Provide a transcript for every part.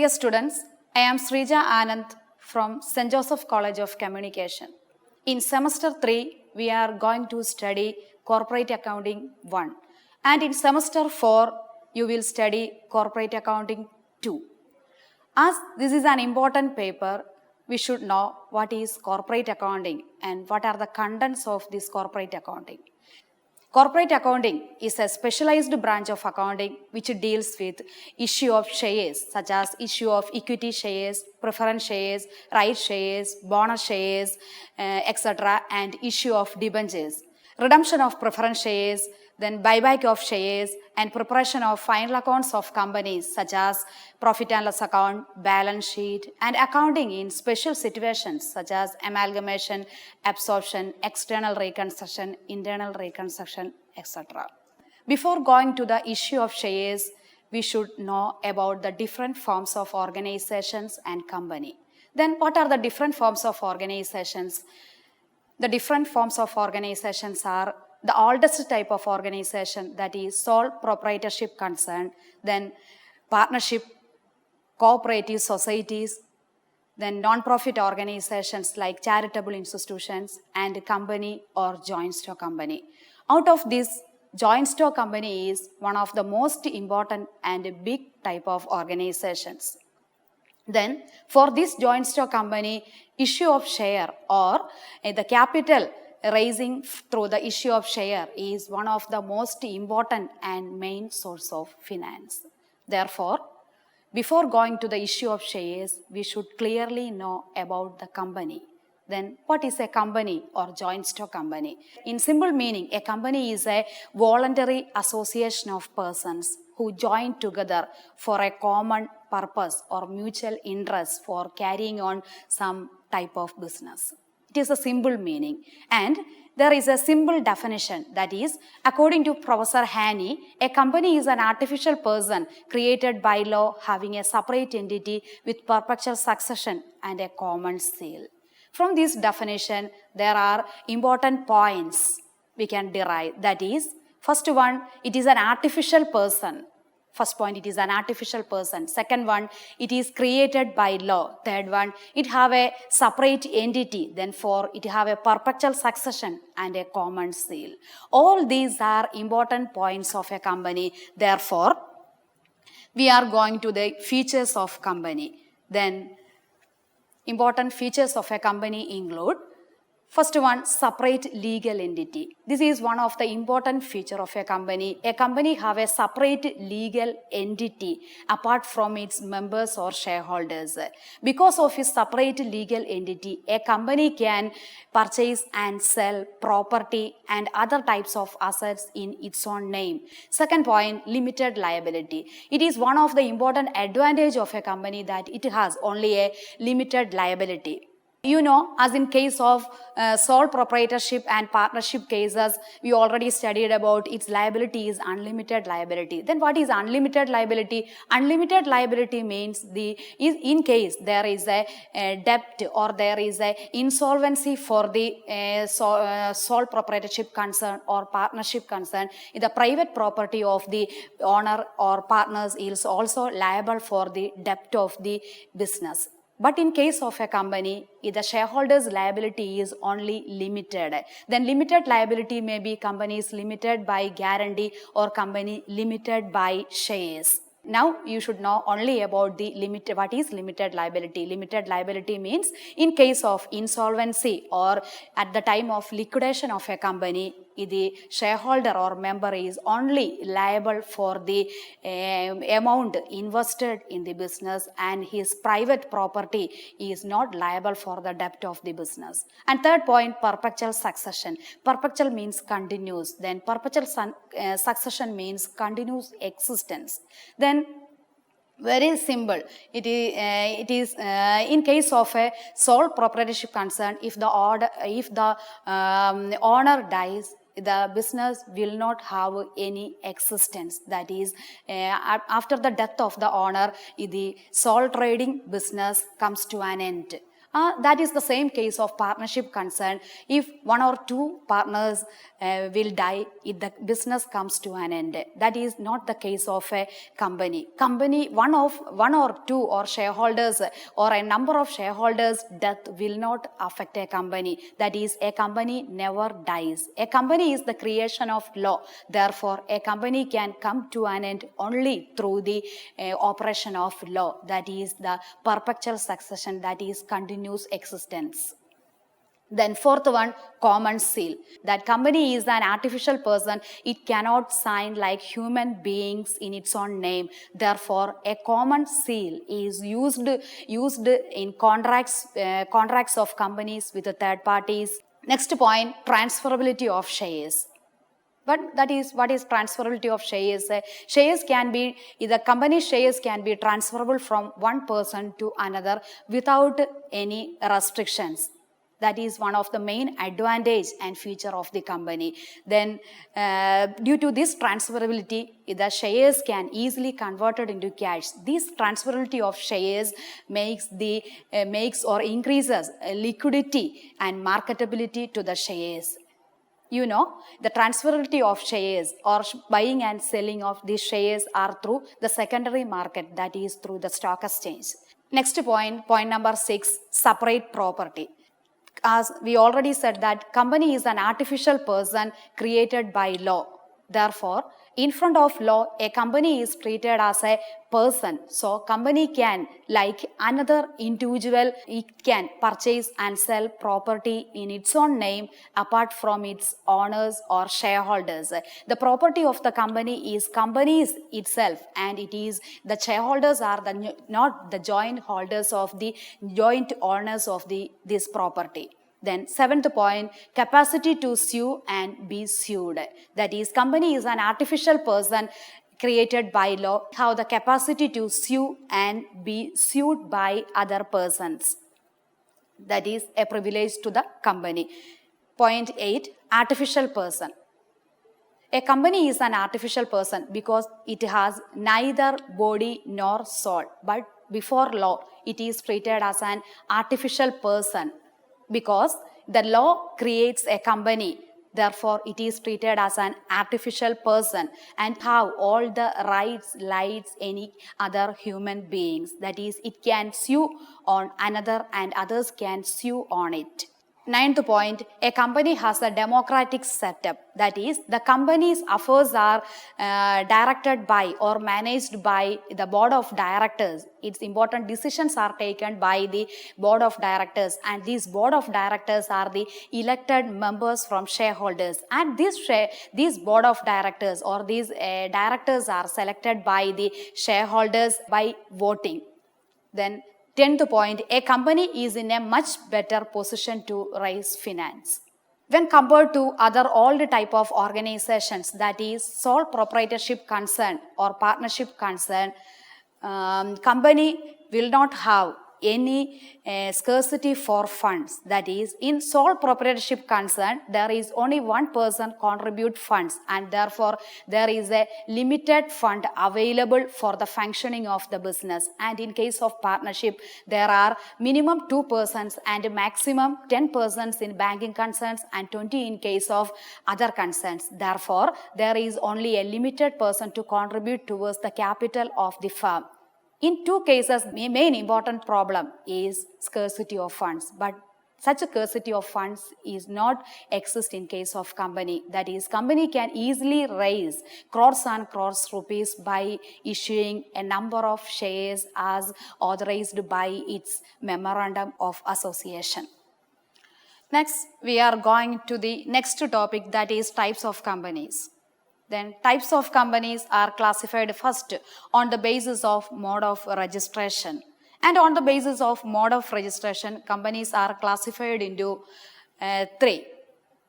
Dear students, I am Sreeja Anand from St. Joseph College of Communication. In semester 3, we are going to study Corporate Accounting 1. And in semester 4, you will study Corporate Accounting 2. As this is an important paper, we should know what is corporate accounting and what are the contents of this corporate accounting. Corporate accounting is a specialized branch of accounting which deals with issue of shares such as issue of equity shares, preference shares, right shares, bonus shares, etc. and issue of debentures, redemption of preference shares, then buyback of shares and preparation of final accounts of companies such as profit and loss account, balance sheet and accounting in special situations such as amalgamation, absorption, external reconstruction, internal reconstruction, etc. Before going to the issue of shares, we should know about the different forms of organizations and company. Then what are the different forms of organizations? The different forms of organizations are the oldest type of organization, that is sole proprietorship concern, then partnership, cooperative societies, then non-profit organizations like charitable institutions and company or joint stock company. Out of this, joint stock company is one of the most important and big type of organizations. Then for this joint stock company, issue of share or the capital raising through the issue of share is one of the most important and main source of finance. Therefore, before going to the issue of shares, we should clearly know about the company. Then what is a company or joint stock company? In simple meaning, a company is a voluntary association of persons who join together for a common purpose or mutual interest for carrying on some type of business. It is a simple meaning, and there is a simple definition, that is, according to Professor Haney, a company is an artificial person created by law having a separate entity with perpetual succession and a common seal. From this definition, there are important points we can derive, that is, first one, it is an artificial person. First point, it is an artificial person. Second one, it is created by law. Third one, it have a separate entity. Then four, it have a perpetual succession and a common seal. All these are important points of a company. Therefore, we are going to the features of company. Then important features of a company include, first one, separate legal entity. This is one of the important feature of a company. A company have a separate legal entity apart from its members or shareholders. Because of its separate legal entity, a company can purchase and sell property and other types of assets in its own name. Second point, limited liability. It is one of the important advantage of a company that it has only a limited liability. You know, as in case of sole proprietorship and partnership cases, we already studied about its liability is unlimited liability. Then what is unlimited liability? Unlimited liability means in case there is a debt or there is a insolvency for the sole proprietorship concern or partnership concern, the private property of the owner or partners is also liable for the debt of the business. But in case of a company, if the shareholders' liability is only limited, then limited liability may be companies limited by guarantee or company limited by shares. Now you should know only about the what is limited liability. Limited liability means in case of insolvency or at the time of liquidation of a company, the shareholder or member is only liable for the amount invested in the business and his private property is not liable for the debt of the business. And third point, perpetual succession. Perpetual means continuous. Then perpetual succession means continuous existence. Then very simple. It is in case of a sole proprietorship concern, if the owner dies, the business will not have any existence. That is, after the death of the owner, the sole trading business comes to an end. That is the same case of partnership concern. If one or two partners will die, if the business comes to an end. That is not the case of a company. Company, one or two or shareholders or a number of shareholders' death will not affect a company. That is, a company never dies. A company is the creation of law. Therefore, a company can come to an end only through the operation of law. That is the perpetual succession, that is continuous existence. Then fourth one, common seal. That company is an artificial person. It cannot sign like human beings in its own name. Therefore, a common seal is used in contracts of companies with the third parties. Next point, transferability of shares. But that is, what is transferability of shares? Shares can be, the company shares can be transferable from one person to another without any restrictions. That is one of the main advantage and feature of the company. Then due to this transferability, the shares can easily converted into cash. This transferability of shares makes or increases liquidity and marketability to the shares. You know, the transferability of shares or buying and selling of these shares are through the secondary market, that is through the stock exchange. Next point number 6, separate property. As we already said that company is an artificial person created by law. Therefore, in front of law, a company is treated as a person. So, company can, like another individual, it can purchase and sell property in its own name apart from its owners or shareholders. The property of the company is company's itself, and it is the shareholders are not the joint holders of the joint owners of this property. Then 7th point, capacity to sue and be sued. That is, company is an artificial person created by law, have the capacity to sue and be sued by other persons. That is a privilege to the company. Point 8, artificial person. A company is an artificial person because it has neither body nor soul. But before law, it is treated as an artificial person, because the law creates a company. Therefore, it is treated as an artificial person and have all the rights like any other human beings. That is, it can sue on another and others can sue on it. 9th point, a company has a democratic setup. That is, the company's affairs are directed by or managed by the board of directors. Its important decisions are taken by the board of directors, and these board of directors are the elected members from shareholders. And these board of directors or these directors are selected by the shareholders by voting. Then 10th point, a company is in a much better position to raise finance. When compared to other old type of organizations, that is sole proprietorship concern or partnership concern, company will not have any scarcity for funds. That is, in sole proprietorship concern, there is only one person contribute funds, and therefore there is a limited fund available for the functioning of the business. And in case of partnership, there are minimum 2 persons and maximum 10 persons in banking concerns and 20 in case of other concerns. Therefore, there is only a limited person to contribute towards the capital of the firm. In 2 cases, the main important problem is scarcity of funds, but such a scarcity of funds is not exist in case of company. That is, company can easily raise crores and crores rupees by issuing a number of shares as authorized by its memorandum of association. Next, we are going to the next topic, that is types of companies. Then types of companies are classified first on the basis of mode of registration. And on the basis of mode of registration, companies are classified into 3.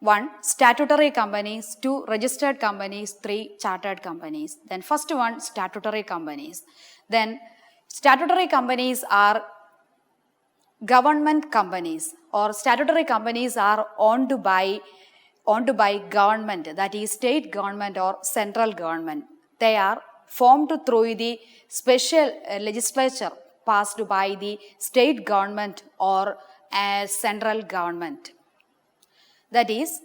1. Statutory companies. 2. Registered companies. 3. Chartered companies. Then first one, statutory companies. Then statutory companies are government companies, or statutory companies are owned by government, that is state government or central government. They are formed through the special legislature passed by the state government or a central government. That is,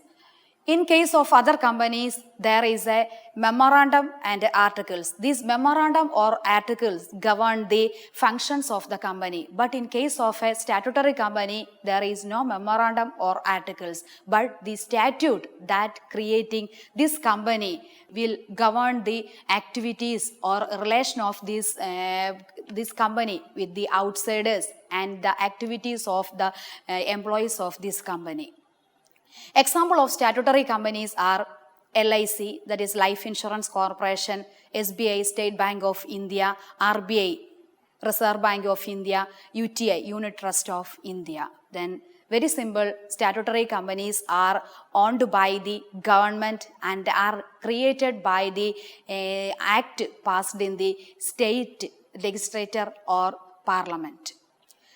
in case of other companies, there is a memorandum and articles. These memorandum or articles govern the functions of the company. But in case of a statutory company, there is no memorandum or articles. But the statute that creating this company will govern the activities or relation of this company with the outsiders and the activities of the employees of this company. Example of statutory companies are LIC, that is Life Insurance Corporation, SBI, State Bank of India, RBI, Reserve Bank of India, UTI, Unit Trust of India. Then very simple, statutory companies are owned by the government and are created by the act passed in the state legislature or parliament.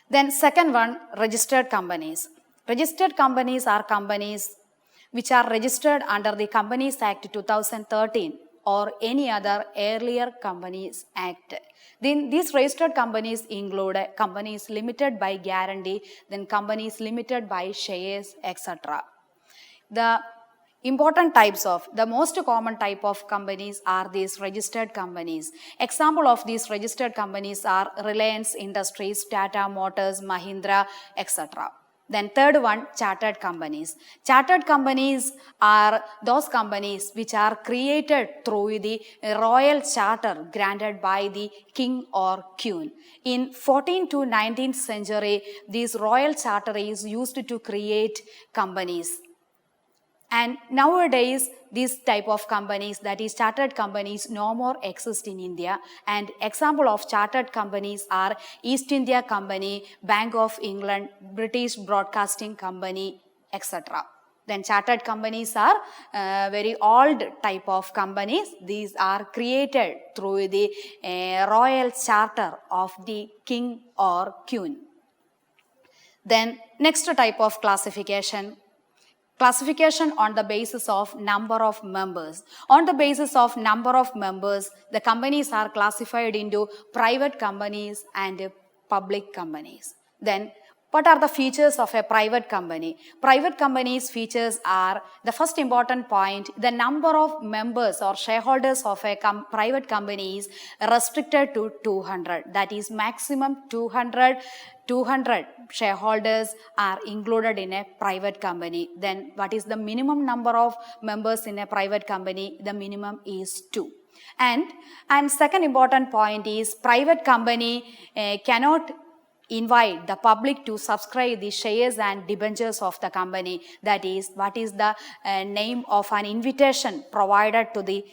Then second one, registered companies. Registered companies are companies which are registered under the Companies Act 2013 or any other earlier Companies Act. Then these registered companies include companies limited by guarantee, then companies limited by shares, etc. The important types of, the most common type of companies are these registered companies. Example of these registered companies are Reliance Industries, Tata Motors, Mahindra, etc. Then third one, chartered companies. Chartered companies are those companies which are created through the royal charter granted by the king or queen. In 14th to 19th century, this royal charter is used to create companies. And nowadays, these type of companies, that is chartered companies, no more exist in India. And example of chartered companies are East India Company, Bank of England, British Broadcasting Company, etc. Then chartered companies are very old type of companies. These are created through the royal charter of the king or queen. Then next type of classification on the basis of number of members. On the basis of number of members, the companies are classified into private companies and public companies. Then, what are the features of a private company? Private companies' features are, the first important point, the number of members or shareholders of a private company is restricted to 200. That is maximum 200 shareholders are included in a private company. Then what is the minimum number of members in a private company? The minimum is 2. And second important point is private company cannot invite the public to subscribe the shares and debentures of the company. That is, what is the name of an invitation provided to the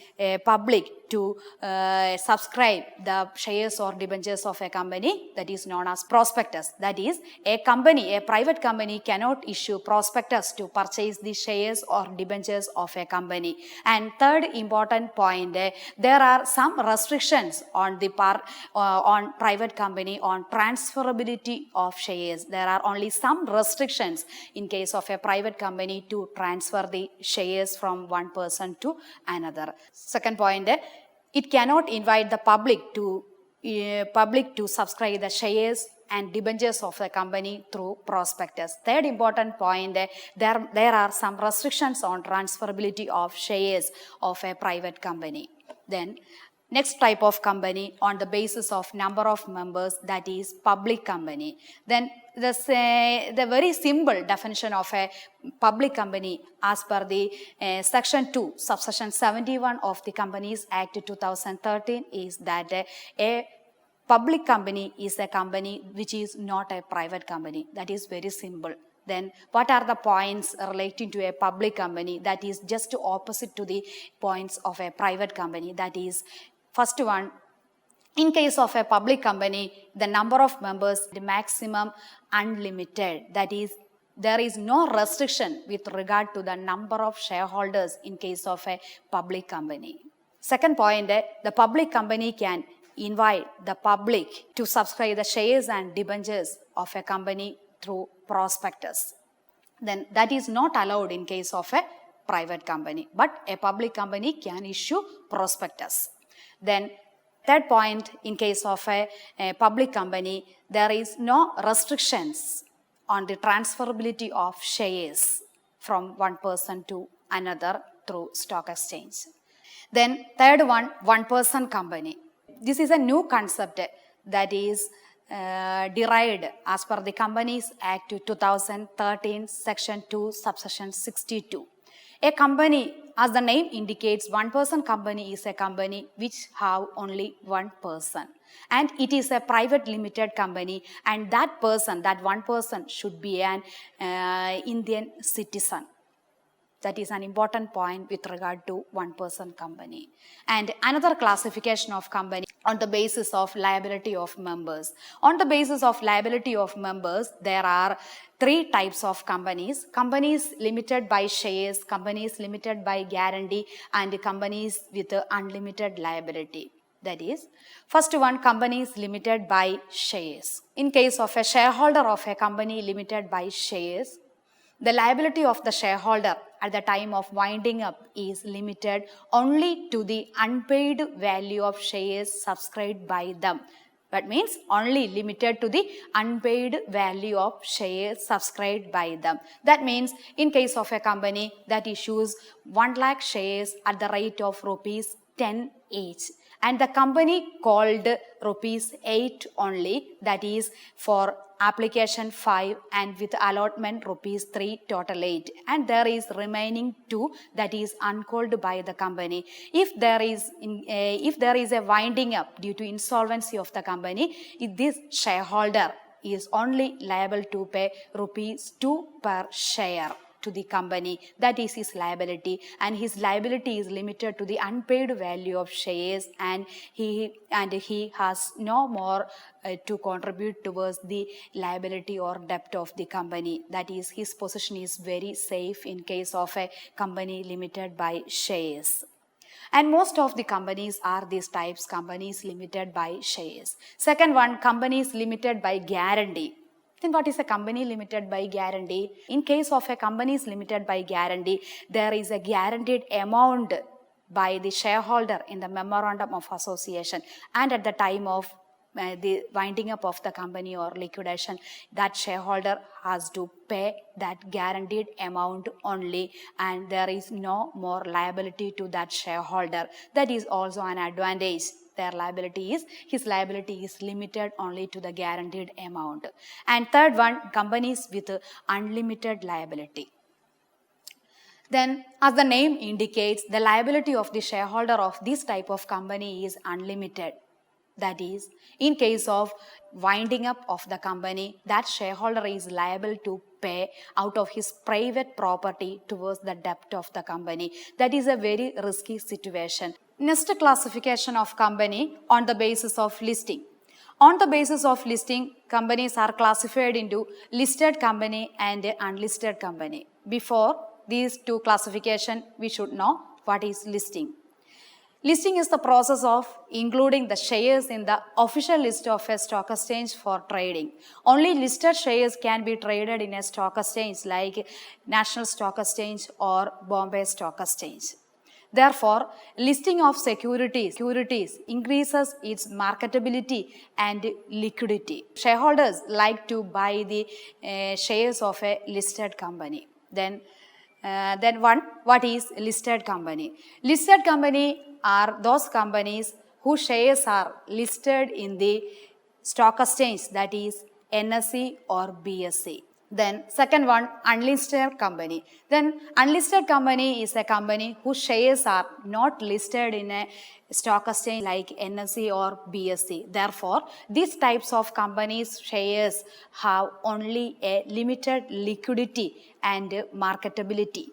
public to subscribe the shares or debentures of a company? That is known as prospectus. That is, a private company cannot issue prospectus to purchase the shares or debentures of a company. And third important point, there are some restrictions on the on private company on transferability of shares. There are only some restrictions in case of a private company to transfer the shares from one person to another. Second point, it cannot invite the public to subscribe the shares and debentures of the company through prospectus. Third important point, there are some restrictions on transferability of shares of a private company. Then next type of company on the basis of number of members, that is public company. Then the very simple definition of a public company as per the section 2 subsection 71 of the Companies Act 2013 is that a public company is a company which is not a private company. That is very simple. Then what are the points relating to a public company? That is just opposite to the points of a private company. That is, first one, in case of a public company, the number of members, the maximum unlimited. That is, there is no restriction with regard to the number of shareholders in case of a public company. Second point, the public company can invite the public to subscribe the shares and debentures of a company through prospectus. Then that is not allowed in case of a private company, but a public company can issue prospectus. Then Third point, in case of a public company, there is no restrictions on the transferability of shares from one person to another through stock exchange. Then third one person company. This is a new concept that is derived as per the Companies Act 2013, Section 2, Subsection 62. A company, as the name indicates, one person company is a company which have only one person. And it is a private limited company, and that one person should be an Indian citizen. That is an important point with regard to one person company. And another classification of company on the basis of liability of members. On the basis of liability of members, there are three types of companies. Companies limited by shares, companies limited by guarantee, and companies with unlimited liability. That is, first one, companies limited by shares. In case of a shareholder of a company limited by shares, the liability of the shareholder at the time of winding up is limited only to the unpaid value of shares subscribed by them. That means only limited to the unpaid value of shares subscribed by them. That means in case of a company that issues 1 lakh shares at the rate of rupees 10 each, and the company called rupees 8 only, that is for application 5 and with allotment rupees 3, total 8, and there is remaining 2 that is uncalled by the company. If there is a winding up due to insolvency of the company, this shareholder is only liable to pay rupees 2 per share to the company. That is his liability, and his liability is limited to the unpaid value of shares, and he has no more to contribute towards the liability or debt of the company. That is, his position is very safe in case of a company limited by shares. And most of the companies are these types, companies limited by shares. Second one, companies limited by guarantee. Then what is a company limited by guarantee? In case of a companies limited by guarantee, there is a guaranteed amount by the shareholder in the memorandum of association, and at the time of the winding up of the company or liquidation, that shareholder has to pay that guaranteed amount only, and there is no more liability to that shareholder. That is also an advantage. His liability is limited only to the guaranteed amount. And third one, companies with unlimited liability. Then, as the name indicates, the liability of the shareholder of this type of company is unlimited. That is, in case of winding up of the company, that shareholder is liable to pay out of his private property towards the debt of the company. That is a very risky situation. Next classification of company on the basis of listing. On the basis of listing, companies are classified into listed company and unlisted company. Before these two classification, we should know what is listing. Listing is the process of including the shares in the official list of a stock exchange for trading. Only listed shares can be traded in a stock exchange like National Stock Exchange or Bombay Stock Exchange. Therefore, listing of securities increases its marketability and liquidity. Shareholders like to buy the shares of a listed company. Then what is listed company? Listed company are those companies whose shares are listed in the stock exchange, that is NSE or BSE. Then second one, unlisted company. Then unlisted company is a company whose shares are not listed in a stock exchange like NSE or BSE. Therefore, these types of companies' shares have only a limited liquidity and marketability.